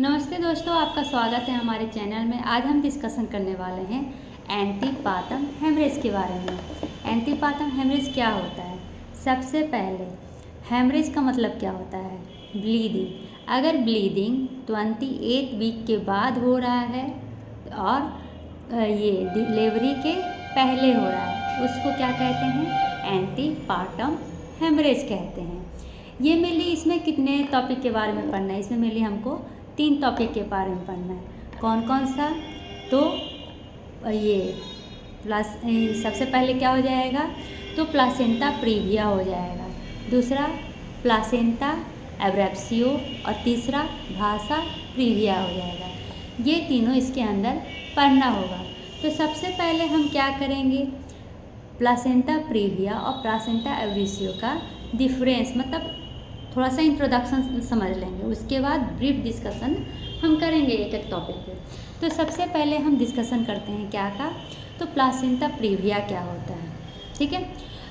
नमस्ते दोस्तों, आपका स्वागत है हमारे चैनल में। आज हम डिस्कशन करने वाले हैं एंटीपार्टम हेमरेज के बारे में। एंटीपार्टम हेमरेज क्या होता है? सबसे पहले हेमरेज का मतलब क्या होता है? ब्लीडिंग। अगर ब्लीडिंग 28 वीक के बाद हो रहा है और ये डिलीवरी के पहले हो रहा है, उसको क्या कहते हैं? एंटीपार्टम हेमरेज कहते हैं। ये मेनली इसमें कितने टॉपिक के बारे में पढ़ना है? इसमें मेनली हमको 3 टॉपिक के बारे में पढ़ना है। कौन कौन सा? तो ये सबसे पहले क्या हो जाएगा? तो प्लासेंटा प्रीविया हो जाएगा, दूसरा प्लासेंटा एब्रेप्सियो और तीसरा भाषा प्रीविया हो जाएगा। ये तीनों इसके अंदर पढ़ना होगा। तो सबसे पहले हम क्या करेंगे? प्लासेंटा प्रीविया और प्लासेंटा एब्रेप्सियो का डिफरेंस मतलब थोड़ा सा इंट्रोडक्शन समझ लेंगे, उसके बाद ब्रीफ डिस्कशन हम करेंगे एक एक टॉपिक पे। तो सबसे पहले हम डिस्कशन करते हैं क्या का? तो प्लासेंटा प्रीविया क्या होता है, ठीक है।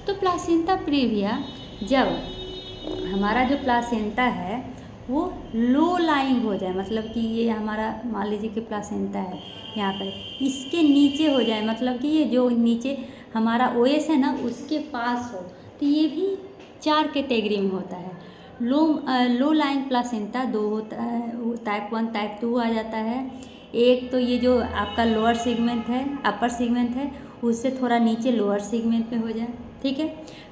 तो प्लासेंटा प्रीविया, जब हमारा जो प्लासेंटा है वो लो लाइंग हो जाए, मतलब कि ये हमारा मान लीजिए कि प्लासेंटा है यहाँ पर, इसके नीचे हो जाए, मतलब कि ये जो नीचे हमारा ओएस है ना उसके पास हो, तो ये भी 4 कैटेगरी में होता है। लो लाइंग प्लासेंटा 2 होता है, टाइप 1 टाइप 2 आ जाता है। एक तो ये जो आपका लोअर सेगमेंट है, अपर सेगमेंट है, उससे थोड़ा नीचे लोअर सेगमेंट में हो जाए, ठीक है,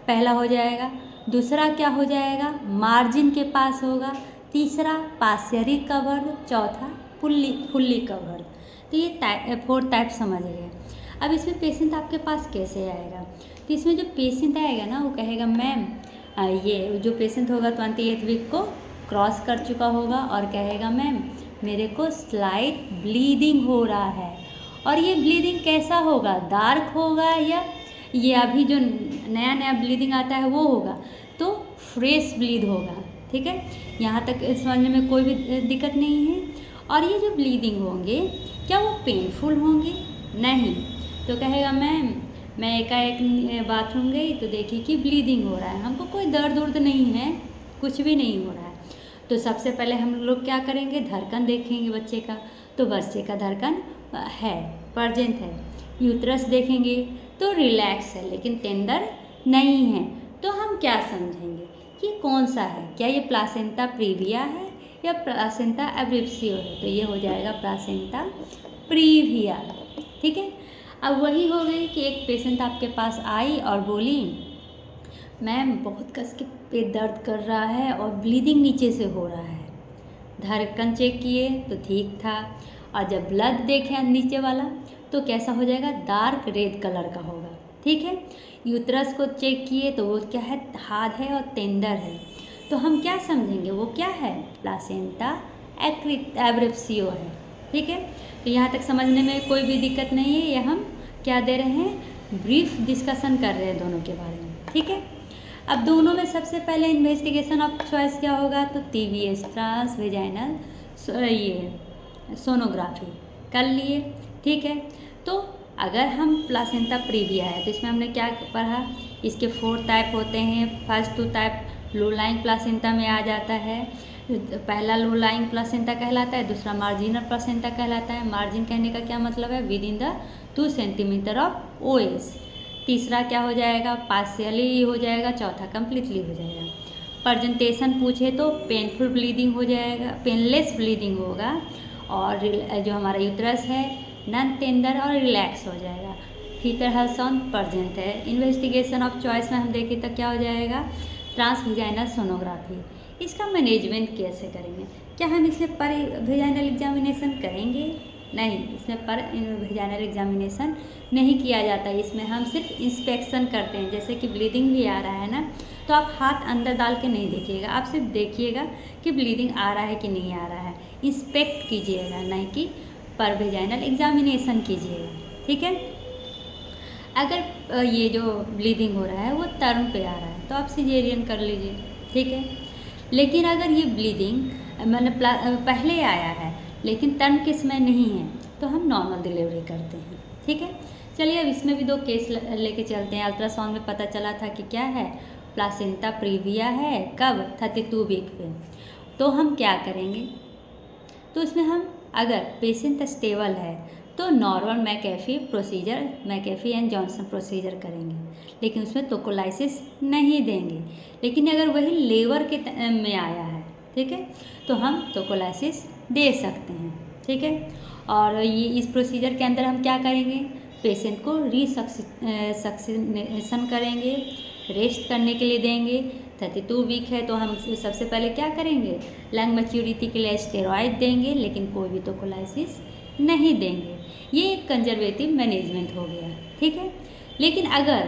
पहला हो जाएगा। दूसरा क्या हो जाएगा? मार्जिन के पास होगा। तीसरा पार्शियली कवर्ड, चौथा फुल्ली कवर्ड। तो ये 4 टाइप समझ गए। अब इसमें पेशेंट आपके पास कैसे आएगा? तो इसमें जो पेशेंट आएगा ना वो कहेगा मैम, ये जो पेशेंट होगा 28 वीक को क्रॉस कर चुका होगा और कहेगा मैम मेरे को स्लाइट ब्लीडिंग हो रहा है। और ये ब्लीडिंग कैसा होगा? डार्क होगा या ये अभी जो नया नया ब्लीडिंग आता है वो होगा? तो फ्रेश ब्लीड होगा, ठीक है। यहाँ तक समझने में कोई भी दिक्कत नहीं है। और ये जो ब्लीडिंग होंगे क्या वो पेनफुल होंगे? नहीं। तो कहेगा मैम मैं एकाएक बाथरूम गई तो देखी कि ब्लीडिंग हो रहा है, हमको कोई दर्द उर्द नहीं है, कुछ भी नहीं हो रहा है। तो सबसे पहले हम लोग क्या करेंगे? धड़कन देखेंगे बच्चे का, तो बच्चे का धड़कन है, प्रेजेंट है। यूट्रस देखेंगे तो रिलैक्स है लेकिन टेंडर नहीं है। तो हम क्या समझेंगे कि कौन सा है? क्या ये प्लासेंटा प्रीविया है या प्लासेंटा एब्रेप्सियो है? तो ये हो जाएगा प्लासेंटा प्रीविया, ठीक है। अब वही हो गई कि एक पेशेंट आपके पास आई और बोली मैम बहुत कस के पेट दर्द कर रहा है और ब्लीडिंग नीचे से हो रहा है। धड़कन चेक किए तो ठीक था, और जब ब्लड देखे नीचे वाला तो कैसा हो जाएगा? डार्क रेड कलर का होगा, ठीक है। यूट्रस को चेक किए तो वो क्या है? हार्ड है और टेंडर है। तो हम क्या समझेंगे? वो क्या है? प्लासेंटा एब्रेप्सियो है, ठीक है। तो यहाँ तक समझने में कोई भी दिक्कत नहीं है। ये हम क्या दे रहे हैं? ब्रीफ डिस्कशन कर रहे हैं दोनों के बारे में, ठीक है। अब दोनों में सबसे पहले इन्वेस्टिगेशन ऑफ चॉइस क्या होगा? तो TVS ट्रांस वेजाइनल ये सोनोग्राफी कर लिए, ठीक है। तो अगर हम प्लासेंटा प्रीविया है तो इसमें हमने क्या पढ़ा? इसके 4 टाइप होते हैं। First 2 type low lying placenta में आ जाता है। पहला लो लाइंग प्लासेंटा कहलाता है, दूसरा मार्जिनल प्लासेंटा कहलाता है। मार्जिन कहने का क्या मतलब है? With in the 2 centimetre of OS. तीसरा क्या हो जाएगा? पार्शियली हो जाएगा। चौथा कंप्लीटली हो जाएगा। प्रेजेंटेशन पूछे तो पेनफुल ब्लीडिंग हो जाएगा, पेनलेस ब्लीडिंग होगा, और जो हमारा यूट्रस है नॉन टेंडर और रिलैक्स हो जाएगा। फीटर अल्ट्रासाउंड प्रेजेंट है। इन्वेस्टिगेशन ऑफ चॉइस में हम देखें तो क्या हो जाएगा? Transvaginal sonography. इसका मैनेजमेंट कैसे करेंगे? क्या हम इसमें पर वेजाइनल एग्जामिनेशन करेंगे? नहीं, इसमें पर वेजाइनल एग्जामिनेशन नहीं किया जाता। इसमें हम सिर्फ इंस्पेक्शन करते हैं। जैसे कि ब्लीडिंग भी आ रहा है ना, तो आप हाथ अंदर डाल के नहीं देखिएगा, आप सिर्फ देखिएगा कि ब्लीडिंग आ रहा है कि नहीं आ रहा है। इंस्पेक्ट कीजिएगा, नहीं कि पर वेजाइनल एग्जामिनेशन कीजिएगा, ठीक है। अगर ये जो ब्लीडिंग हो रहा है वो टर्म पे आ रहा है तो आप सिजेरियन कर लीजिए, ठीक है। लेकिन अगर ये ब्लीडिंग मतलब पहले आया है लेकिन टर्म केस में नहीं है तो हम नॉर्मल डिलीवरी करते हैं, ठीक है। चलिए अब इसमें भी 2 केस लेके चलते हैं। अल्ट्रासाउंड में पता चला था कि क्या है? प्लासेंटा प्रीविया है। कब? 32 वीक पे। तो हम क्या करेंगे? तो उसमें हम अगर पेशेंट स्टेबल है तो normal McAfee and Johnson procedure करेंगे, लेकिन उसमें टोकोलाइसिस नहीं देंगे। लेकिन अगर वही लेवर के में आया है, ठीक है, तो हम टोकोलाइसिस दे सकते हैं, ठीक है। और ये इस प्रोसीजर के अंदर हम क्या करेंगे, पेशेंट को रिसक्सेशन करेंगे, रेस्ट करने के लिए देंगे। 32 वीक है तो हम सबसे पहले क्या करेंगे, लंग मैच्योरिटी के लिए स्टेरॉइड देंगे, लेकिन कोई भी टोकोलाइसिस नहीं देंगे। ये एक कंजर्वेटिव मैनेजमेंट हो गया, ठीक है। लेकिन अगर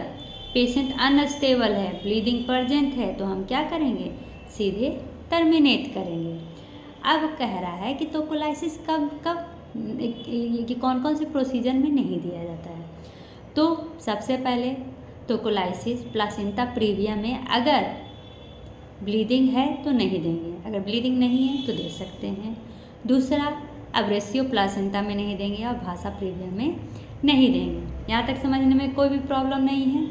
पेशेंट अनस्टेबल है, ब्लीडिंग प्रेजेंट है, तो हम क्या करेंगे, सीधे टर्मिनेट करेंगे। अब कह रहा है कि टोकोलाइसिस कब कि कौन कौन से प्रोसीजर में नहीं दिया जाता है। तो सबसे पहले टोकोलाइसिस प्लासेंटा प्रीविया में अगर ब्लीडिंग है तो नहीं देंगे, अगर ब्लीडिंग नहीं है तो दे सकते हैं। दूसरा, अब्रेसियो प्लासेंटा में नहीं देंगे और भाषा प्रीविया में नहीं देंगे। यहाँ तक समझने में कोई भी प्रॉब्लम नहीं है।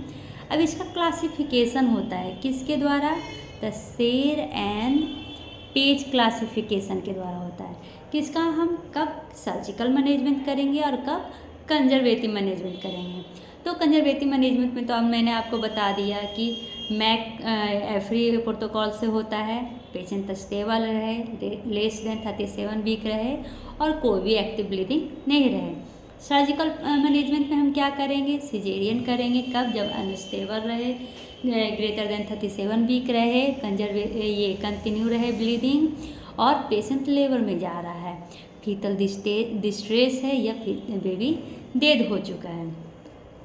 अब इसका क्लासिफिकेशन होता है किसके द्वारा, द शेर एंड पेज क्लासिफिकेशन के द्वारा होता है। किसका, हम कब सर्जिकल मैनेजमेंट करेंगे और कब कंजर्वेटिव मैनेजमेंट करेंगे। तो कंजर्वेटिव मैनेजमेंट में तो अब मैंने आपको बता दिया कि एफरी प्रोटोकॉल से होता है, पेशेंट स्टेबल रहे, लेस देन 37 वीक रहे और कोई भी एक्टिव ब्लीडिंग नहीं रहे। सर्जिकल मैनेजमेंट में हम क्या करेंगे, सिजेरियन करेंगे। कब, जब अनस्टेबल रहे, ग्रेटर देन 37 वीक रहे, ये कंटिन्यू रहे ब्लीडिंग और पेशेंट लेबर में जा रहा है, फीटल डिस्ट्रेस है या बेबी डेड हो चुका है।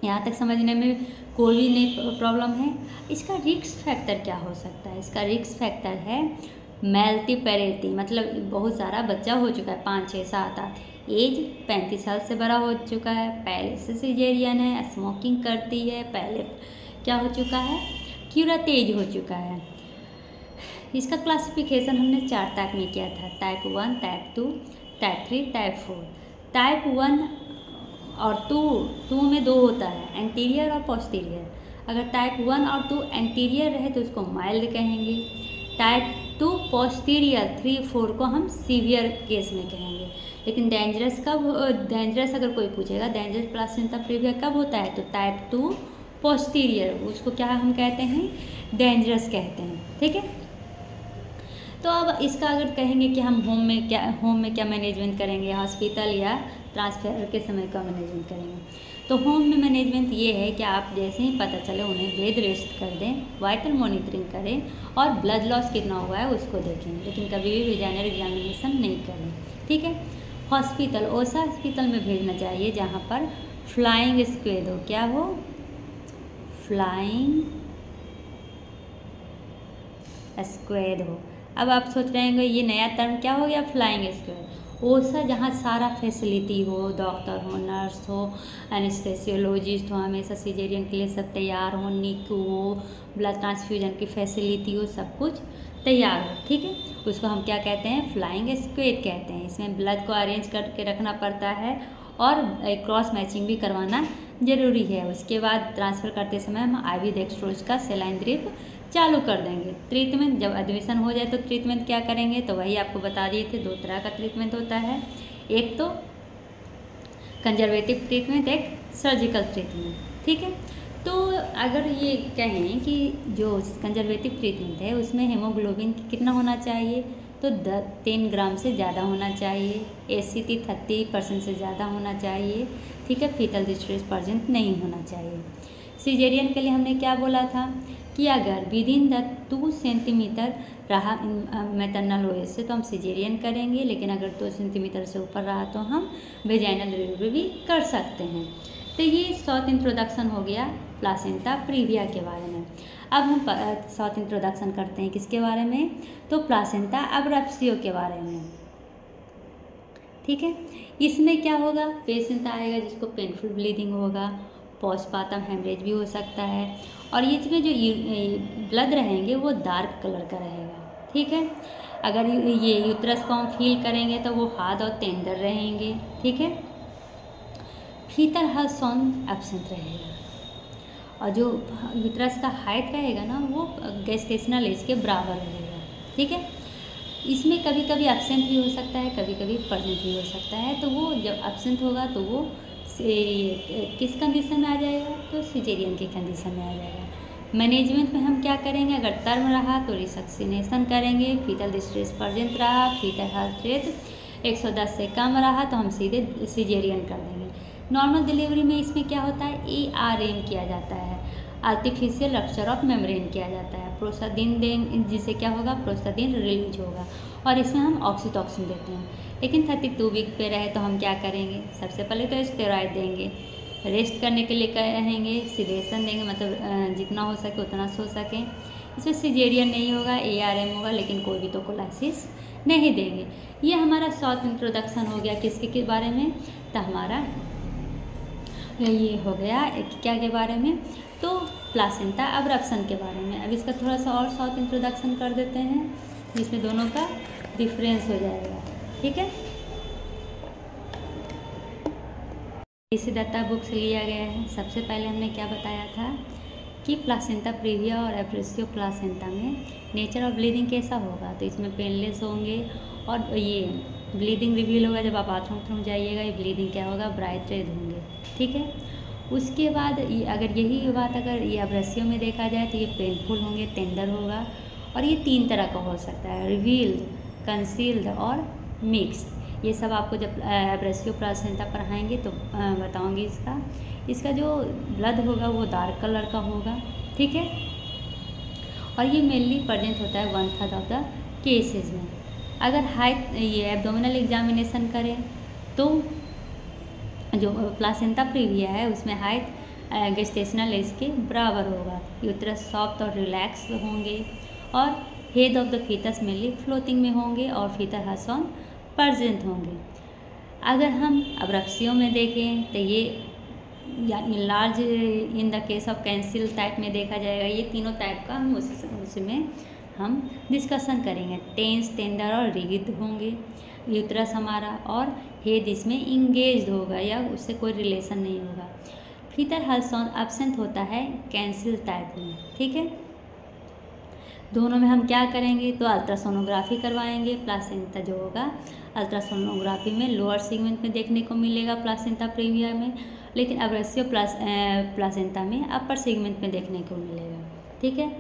यहाँ तक समझने में कोई भी नहीं प्रॉब्लम है। इसका रिस्क फैक्टर क्या हो सकता है, इसका रिस्क फैक्टर है मल्टीपैरिटी, मतलब बहुत सारा बच्चा हो चुका है, 5, 6, 7, 8, एज 35 साल से बड़ा हो चुका है, पहले से सिजेरियन है, स्मोकिंग करती है, पहले क्या हो चुका है, क्यूरातेज हो चुका है। इसका क्लासिफिकेशन हमने 4 टाइप में किया था, type 1, type 2, type 3, type 4। Type 1 और 2 में 2 होता है, एंटीरियर और पोस्टीरियर। अगर टाइप 1 और 2 एंटीरियर रहे तो उसको माइल्ड कहेंगे। टाइप 2 पोस्टीरियर 3, 4 को हम सीवियर केस में कहेंगे। लेकिन डेंजरस अगर कोई पूछेगा, डेंजरस प्लासेंटा प्रीविया कब होता है, तो टाइप 2 पोस्टीरियर, उसको क्या हम कहते हैं, डेंजरस कहते हैं, ठीक है। तो अब इसका अगर कहेंगे कि हम होम में क्या मैनेजमेंट करेंगे, हॉस्पिटल या ट्रांसफ़र के समय का मैनेजमेंट करेंगे। तो होम में मैनेजमेंट ये है कि आप जैसे ही पता चले उन्हें बेड रेस्ट कर दें, वाइटल मॉनिटरिंग करें और ब्लड लॉस कितना हुआ है उसको देखें, लेकिन कभी भी वेजाइनल एग्जामिनेशन नहीं करें, ठीक है। हॉस्पिटल, ओसा हॉस्पिटल में भेजना चाहिए जहाँ पर फ्लाइंग स्क्वेड हो, क्या हो, फ्लाइंग स्क्वेड हो। अब आप सोच रहे होंगे ये नया टर्म क्या हो गया, फ्लाइंग स्क्वेड। ओसा जहाँ सारा फैसिलिटी हो, डॉक्टर हो, नर्स हो, एनेस्थेसियोलॉजिस्ट हो, हमेशा सिजेरियन के लिए सब तैयार हो, नीकू हो, ब्लड ट्रांसफ्यूजन की फैसिलिटी हो, सब कुछ तैयार हो, ठीक है, उसको हम क्या कहते हैं, फ्लाइंग स्क्वेड कहते हैं। इसमें ब्लड को अरेंज करके रखना पड़ता है और क्रॉस मैचिंग भी करवाना ज़रूरी है। उसके बाद ट्रांसफ़र करते समय हम IV डेक्सट्रोज का सेलाइन ड्रिप चालू कर देंगे। ट्रीटमेंट, जब एडमिशन हो जाए तो ट्रीटमेंट क्या करेंगे, तो वही आपको बता दिए थे, 2 तरह का ट्रीटमेंट होता है, एक तो कंजर्वेटिव ट्रीटमेंट, एक सर्जिकल ट्रीटमेंट, ठीक है। तो अगर ये कहें कि जो कंजर्वेटिव ट्रीटमेंट है उसमें हेमोग्लोबिन कितना होना चाहिए, तो 10 ग्राम से ज़्यादा होना चाहिए, ACT 30% से ज़्यादा होना चाहिए, ठीक है, फीटल डिस्ट्रेस प्रेजेंट नहीं होना चाहिए। सिजेरियन के लिए हमने क्या बोला था कि अगर विदिन द 2 सेंटीमीटर रहा मैटरनल ओएस से तो हम सिजेरियन करेंगे, लेकिन अगर 2 सेंटीमीटर से ऊपर रहा तो हम वेजाइनल डिलीवरी भी कर सकते हैं। तो ये शॉर्ट इंट्रोडक्शन हो गया प्लासेंटा प्रीविया के बारे में। अब हम शॉर्ट इंट्रोडक्शन करते हैं किसके बारे में, तो प्लासेंटा अब्रप्सियो के बारे में, ठीक है। इसमें क्या होगा, पेशेंट आएगा जिसको पेनफुल ब्लीडिंग होगा, पोस्टपार्टम हेमरेज भी हो सकता है और इसमें जो ब्लड रहेंगे वो डार्क कलर का रहेगा, ठीक है। अगर ये यूट्रस को हम फील करेंगे तो वो हार्ड और टेंडर रहेंगे, ठीक है। फीटल हर्सोन एब्सेंट रहेगा और जो यूट्रस का हाइट रहेगा ना वो गेस्टेशनल एज के बराबर रहेगा, ठीक है। इसमें कभी कभी एब्सेंट भी हो सकता है, कभी कभी प्रेजेंट भी हो सकता है। तो वो जब एब्सेंट होगा तो वो किस कंडीशन में आ जाएगा, तो सिजेरियन की कंडीशन में आ जाएगा। मैनेजमेंट में हम क्या करेंगे, अगर टर्म रहा तो रिसक्सिनेशन करेंगे, फीटल डिस्ट्रेस प्रेजेंट रहा, फीटल हार्ट रेट 110 से कम रहा तो हम सीधे सिजेरियन कर देंगे। नॉर्मल डिलीवरी में इसमें क्या होता है, ARM किया जाता है, आर्टिफिशियल रप्चर ऑफ मेम्ब्रेन किया जाता है। प्रोस्टाडीन देंगे जिससे क्या होगा, प्रोस्टाडीन रिलीज होगा और इसमें हम ऑक्सीटॉक्सिन देते हैं। लेकिन 32 वीक पे रहे तो हम क्या करेंगे, सबसे पहले तो स्टेरॉइड देंगे, रेस्ट करने के लिए कहेंगे, सिडेशन देंगे, मतलब जितना हो सके उतना सो सकें। इसमें सिजेरियन नहीं होगा, ARM होगा, लेकिन कोई भी तो कोलाइसिस नहीं देंगे। ये हमारा शॉर्ट इंट्रोडक्शन हो गया किसके के बारे में, तो हमारा ये हो गया क्या के बारे में, तो प्लासेंटा अब्रप्शन के बारे में। अब इसका थोड़ा सा और शॉर्ट इंट्रोडक्शन कर देते हैं जिसमें दोनों का डिफरेंस हो जाएगा, ठीक है। इसी दत्ता बुक से लिया गया है। सबसे पहले हमने क्या बताया था कि प्लासेंटा प्रीविया और एब्रेसियो प्लासेंटा में नेचर ऑफ ब्लीडिंग कैसा होगा, तो इसमें पेनलेस होंगे और ये ब्लीडिंग रिवील होगा जब आप बाथरूम जाइएगा, ये ब्लीडिंग क्या होगा, ब्राइट रेड होंगे, ठीक है। उसके बाद अगर यही बात अगर ये एब्रेसियो में देखा जाए तो ये पेनफुल होंगे, टेंडर होगा और ये 3 तरह का हो सकता है, रिवील्ड, कंसील्ड और मिक्स। ये सब आपको जब एब्रेसियो प्लासेंटा पढ़ाएंगे तो बताऊंगी। इसका जो ब्लड होगा वो डार्क कलर का होगा, ठीक है। और ये मेनली प्रेजेंट होता है 1/3 ऑफ द केसेस में। अगर हाइट ये एब्डोमिनल एग्जामिनेशन करें तो जो प्लासेंटा प्रीविया है उसमें हाइट गेस्टेशनल एज के बराबर होगा, यूट्रस सॉफ्ट और रिलैक्स होंगे और head of the foetus mainly floating में होंगे और फीटल हसन प्रेजेंट होंगे। अगर हम अब्रप्सियो में देखें तो ये large in the case of cancel type में देखा जाएगा। ये तीनों टाइप का हम उसमें हम डिस्कशन करेंगे। टेंस, टेंडर और रिगिड होंगे यूट्रस हमारा, और हेड इसमें इंगेज्ड होगा या उससे कोई रिलेशन नहीं होगा। फीटल हसन एब्सेंट होता है कैंसिल टाइप में, ठीक है। दोनों में हम क्या करेंगे, तो अल्ट्रासोनोग्राफी करवाएंगे। प्लासेंटा जो होगा अल्ट्रासोनोग्राफी में लोअर सेगमेंट में देखने को मिलेगा प्लासेंटा प्रीविया में, लेकिन एब्रेसियो प्लासेंटा में अपर सेगमेंट में देखने को मिलेगा, ठीक है।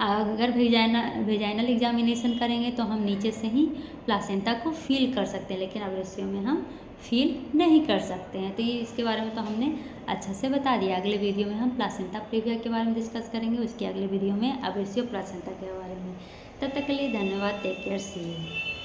अगर वेजाइनल एग्जामिनेशन करेंगे तो हम नीचे से ही प्लासेंटा को फील कर सकते हैं, लेकिन एब्रेसियो में हम फील नहीं कर सकते हैं। तो ये इसके बारे में तो हमने अच्छा से बता दिया। अगले वीडियो में हम प्लासेंटा प्रीविया के बारे में डिस्कस करेंगे, उसके अगले वीडियो में एब्रेसियो प्लासेंटा के बारे में। तब तक के लिए धन्यवाद, टेक केयर, सी यू।